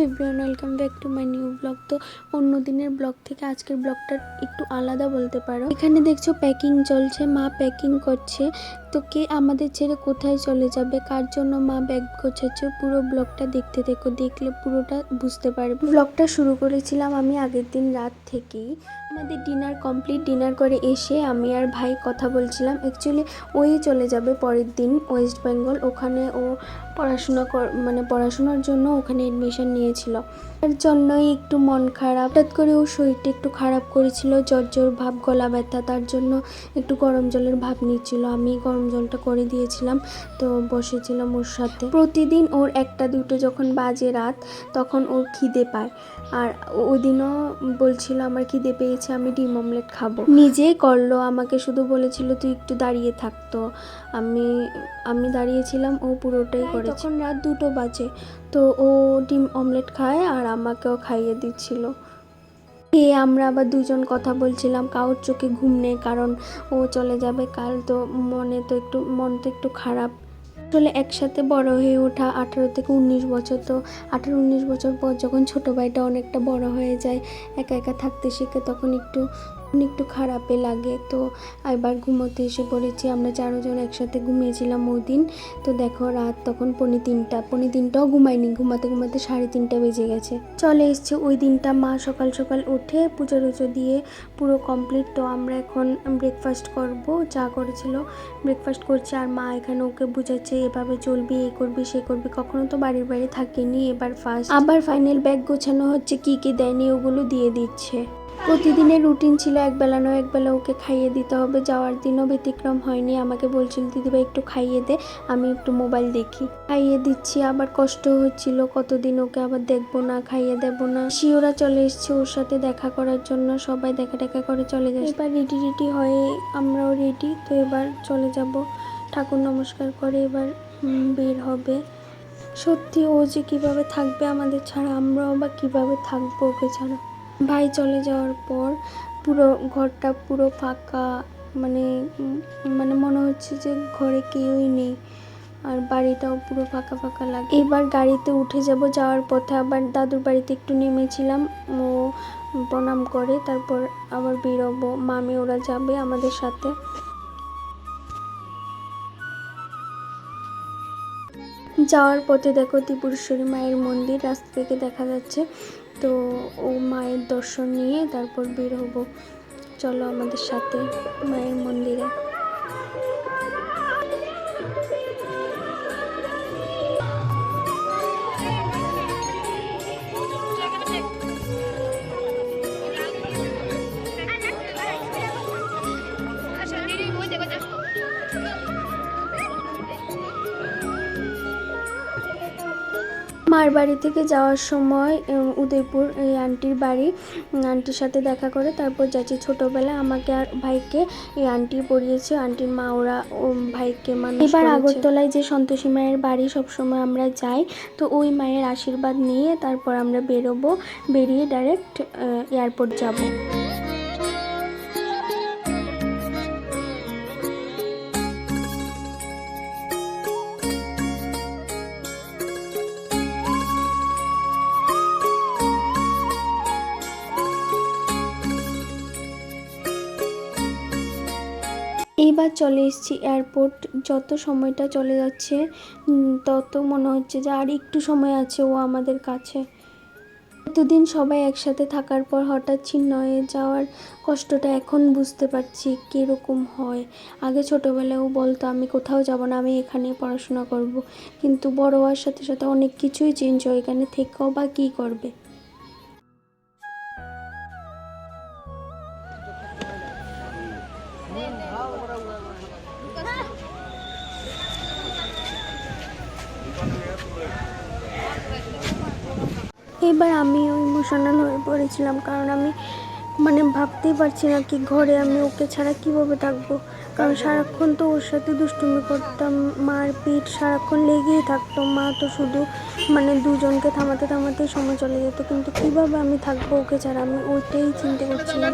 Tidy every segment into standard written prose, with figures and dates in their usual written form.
Everyone, welcome back to my new blog. তো অন্য দিনের ব্লগ থেকে আজকের ব্লগটা একটু আলাদা বলতে পারো। এখানে দেখছো প্যাকিং চলছে, মা প্যাকিং করছে। তো কে আমাদের ছেড়ে কোথায় চলে যাবে, কার জন্য মা ব্যাগ গোছাচ্ছে, পুরো ব্লগটা দেখতে দেখো, দেখলে পুরোটা বুঝতে পারবে। ব্লগটা শুরু করেছিলাম আমি আগের দিন রাত থেকেই। আমাদের ডিনার কমপ্লিট। ডিনার করে এসে আমি আর ভাই কথা বলছিলাম। অ্যাকচুয়ালি ওই চলে যাবে পরের দিন ওয়েস্ট বেঙ্গল, ওখানে ও পড়াশোনার জন্য ওখানে এডমিশন নিয়েছিল। তার জন্যই একটু মন খারাপ। হঠাৎ করে ওর শরীরটা একটু খারাপ করেছিল, জ্বর ভাব, গলা ব্যথা, তার জন্য একটু গরম জলের ভাব নিচ্ছিল। আমি গরম জলটা করে দিয়েছিলাম, তো বসেছিলাম ওর সাথে। প্রতিদিন ওর 1টা 2টো যখন বাজে রাত, তখন ওর খিদে পায়। আর ওই দিনও বলছিল আমার খিদে পেয়েছে, আমি ডিম অমলেট খাবো। নিজেই করলো, আমাকে শুধু বলেছিল তুই একটু দাঁড়িয়ে থাকতো। আমি দাঁড়িয়েছিলাম, ও পুরোটাই করে। তখন রাত 2টো বাজে, তো ও ডিম অমলেট খায় আর আমাকেও খাইয়ে দিচ্ছিল। আমরা আবার দুজন কথা বলছিলাম। কারোর চোখে ঘুম নেই, কারণ ও চলে যাবে কাল। তো মন তো একটু খারাপ। আসলে একসাথে বড় হয়ে ওঠা 18 থেকে 19 বছর, তো 18-19 বছর পর যখন ছোটো ভাইটা অনেকটা বড় হয়ে যায়, একা একা থাকতে শিখে, তখন একটু খারাপে লাগে। তো এবার ঘুমোতে এসে পড়েছি। আমরা 4 জন একসাথে ঘুমিয়েছিলাম ওই দিন। তো দেখো রাত তখন 3:45টাও ঘুমাইনি, ঘুমাতে 3:30 বেজে গেছে। চলে এসছে ওই দিনটা। মা সকাল সকাল উঠে পুজো টুজো দিয়ে পুরো কমপ্লিট। তো আমরা এখন ব্রেকফাস্ট করব, চা করেছিল, ব্রেকফাস্ট করছি। আর মা এখানে ওকে বুঝাচ্ছে এভাবে চলবি, এ করবি সে করবি। কখনো তো বাড়ির বাইরে থাকিনি, এবার ফার্স্ট। আবার ফাইনাল ব্যাগ গোছানো হচ্ছে, কি কি দেয়নি ওগুলো দিয়ে দিচ্ছে। প্রতিদিনের রুটিন ছিল একবেলা নয় একবেলা ওকে খাইয়ে দিতে হবে। যাওয়ার দিনও ব্যতিক্রম হয়নি। আমাকে বলছিল দিদিভাই একটু খাইয়ে দে, আমি একটু মোবাইল দেখি। খাইয়ে দিচ্ছি, আবার কষ্ট হচ্ছিল, কতদিন ওকে আবার দেখবো না, খাইয়ে দেবো না। শিওরা চলে এসছে ওর সাথে দেখা করার জন্য, সবাই দেখা করে চলে যায়। এবার রেডি হয়ে আমরাও রেডি। তো এবার চলে যাব, ঠাকুর নমস্কার করে এবার বের হবে। সত্যি ও যে কিভাবে থাকবে আমাদের ছাড়া, আমরাও বা কিভাবে থাকবো ওকে ছাড়া। ভাই চলে যাওয়ার পর পুরো ঘরটা পুরো ফাঁকা, মানে মনে হচ্ছে যে ঘরে কেউই নেই। আর বাড়িটাও পুরো ফাঁকা লাগে। এবার গাড়িতে উঠে যাব। যাওয়ার পথে আবার দাদুর বাড়িতে একটু নেমেছিলাম, ও প্রণাম করে তারপর আবার বেরোবো। মামি ওরা যাবে আমাদের সাথে। যাওয়ার পথে দেখো ত্রিপুরেশ্বরী মায়ের মন্দির রাস্তা থেকে দেখা যাচ্ছে। তো ও মায়ের দর্শন নিয়ে তারপর বের হব। চলো আমাদের সাথে মায়ের মন্দিরে। মার বাড়ি থেকে যাওয়ার সময় উদয়পুর এই আন্টির বাড়ি, আন্টির সাথে দেখা করে তারপর যাচ্ছি। ছোটোবেলায় আমাকে আর ভাইকে এই আন্টি পড়িয়েছে, আন্টির মা ওরা ভাইকে মানুষ করেছে। এবার আগরতলায় যে সন্তোষী মায়ের বাড়ি সবসময় আমরা যাই, তো ওই মায়ের আশীর্বাদ নিয়ে তারপর আমরা বেরোবো। বেরিয়ে ডাইরেক্ট এয়ারপোর্ট যাব। এইবার চলে এসেছি এয়ারপোর্ট। যত সময়টা চলে যাচ্ছে তত মনে হচ্ছে যে আর একটু সময় আছে ও আমাদের কাছে। এতদিন সবাই একসাথে থাকার পর হঠাৎ ছিন্ন হয়ে যাওয়ার কষ্টটা এখন বুঝতে পারছি কীরকম হয়। আগে ছোটোবেলায় ও বলতো আমি কোথাও যাব না, আমি এখানেই পড়াশোনা করব। কিন্তু বড় হওয়ার সাথে সাথে অনেক কিছুই চেঞ্জ হয়, এখানে থেকেও বা কী করবে। এবার আমিও ইমোশনাল হয়ে পড়েছিলাম, কারণ আমি ভাবতেই পারছি না কি ঘরে আমি ওকে ছাড়া কীভাবে থাকবো। কারণ সারাক্ষণ তো ওর সাথে দুষ্টুমি করতাম, মারপিট সারাক্ষণ লেগেই থাকতো। মা তো শুধু দুজনকে থামাতেই সময় চলে যেত। কিন্তু কীভাবে আমি থাকবো ওকে ছাড়া, আমি ওইটাই চিন্তা করছিলাম।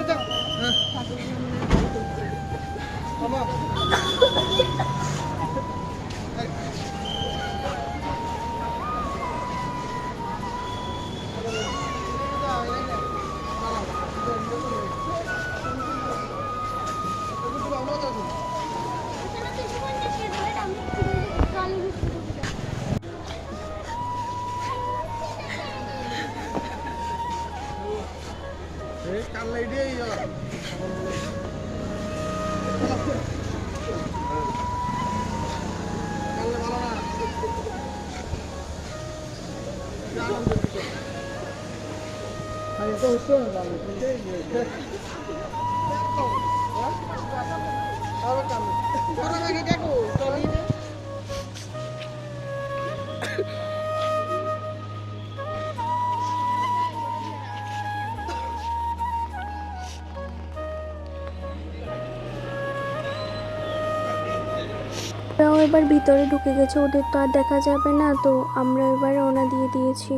ওরাও এবার ভিতরে ঢুকে গেছে, ওদের তো আর দেখা যাবে না, তো আমরা এবার রওনা দিয়ে দিয়েছি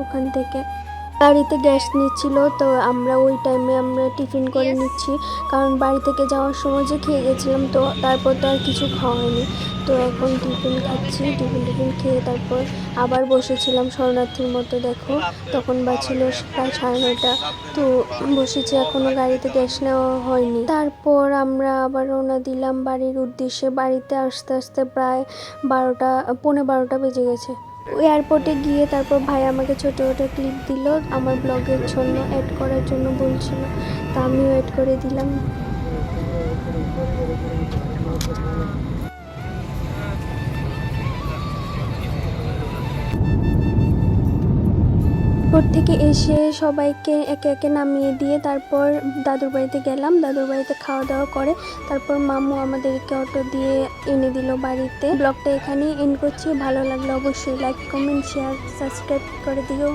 ওখান থেকে। বাড়িতে গ্যাস নিচ্ছিল, তো আমরা ওই টাইমে আমরা টিফিন করে নিচ্ছি, কারণ বাড়ি থেকে যাওয়ার সময় যে খেয়ে গেছিলাম, তো তারপর তো আর কিছু খাওয়া হয়নি। তো এখন টিফিন খাচ্ছি, টিফিন খেয়ে তারপর আবার বসেছিলাম শরণার্থীর মতো। দেখো তখন বাজছিল প্রায় 9:30, তো বসেছি, এখনও গাড়িতে গ্যাস নেওয়া হয়নি। তারপর আমরা আবার রওনা দিলাম বাড়ির উদ্দেশ্যে। বাড়িতে আস্তে আস্তে প্রায় 12টা বেজে গেছে। এয়ারপোর্টে গিয়ে তারপর ভাই আমাকে ছোটো ছোটো ক্লিপ দিল আমার ব্লগের জন্য, অ্যাড করার জন্য বলছিল, তা আমিও অ্যাড করে দিলাম। এয়ারপোর্ট থেকে এসে সবাইকে একে একে নামিয়ে দিয়ে তারপর দাদুর বাড়িতে গেলাম। দাদুর বাড়িতে খাওয়া দাওয়া করে তারপর মামু আমাদেরকে অটো দিয়ে এনে দিল বাড়িতে। ব্লগটা এখানেই এন্ড করছি। ভালো লাগলে অবশ্যই লাইক, কমেন্ট, শেয়ার, সাবস্ক্রাইব করে দিও।